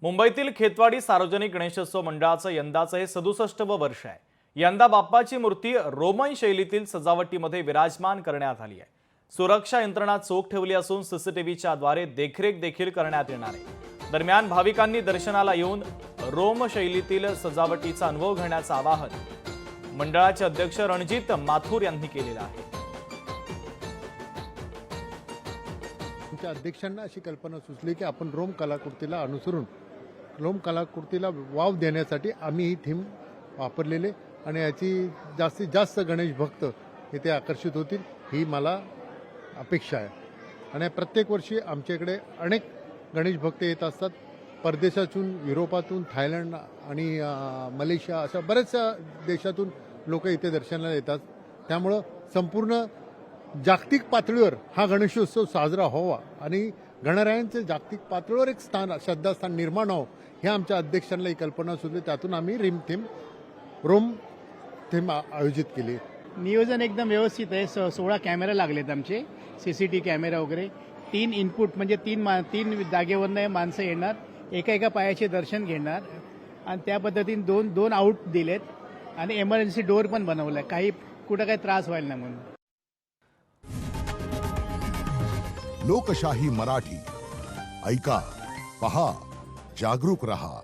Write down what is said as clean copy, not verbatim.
मुंबईतील खेतवाडी सार्वजनिक गणेशोत्सव मंडळाचं यंदाचं हे 67वं वर्ष आहे। यंदा बाप्पाची मूर्ती रोमन शैलीतील सजावटीमध्ये विराजमान करण्यात आली आहे। सुरक्षा यंत्रणा चोख ठेवली असून सीसीटीव्हीच्या द्वारे देखरेख देखील करण्यात येणार आहे। दरम्यान भाविकांनी दर्शनाला येऊन रोम शैलीतील सजावटीचा अनुभव घेण्याचं आवाहन मंडळाचे अध्यक्ष रणजित माथुर यांनी केलेलं आहे। आमच्या अध्यक्षांना अशी कल्पना सुचली की आपण रोम कलाकृतीला अनुसरून रोम कलाकृतीला वाव देण्यासाठी आम्ही ही थीम वापरलेले आणि याची जास्तीत जास्त गणेश भक्त इथे आकर्षित होतील ही मला अपेक्षा आहे। आणि प्रत्येक वर्षी आमच्याकडे अनेक गणेश भक्त येत असतात। परदेशातून, युरोपातून, थायलंड आणि मलेशिया अशा बऱ्याचशा देशातून लोक इथे दर्शनाला येतात। त्यामुळं संपूर्ण जागतिक पातळीवर हा गणेशोत्सव साजरा व्हावा आणि गणरायांचे जागतिक पातळीवर एक श्रद्धास्थान निर्माण व्हावं हे आमच्या अध्यक्षांना ही कल्पना सुचली। त्यातून आम्ही रोम थीम आयोजित केली। नियोजन एकदम व्यवस्थित आहे। 16 कॅमेरा लागलेत आमचे, सीसीटीव्ही कॅमेरा वगैरे। 3 इनपुट म्हणजे तीन जागेवरनं माणसं येणार, एका पायाचे दर्शन घेणार आणि त्या पद्धतीने दोन आऊट दिलेत आणि एमर्जन्सी डोअर पण बनवलाय, कुठं काही त्रास व्हायला नाही म्हणून। लोकशाही मराठी ऐका, पहा, जागरूक रहा।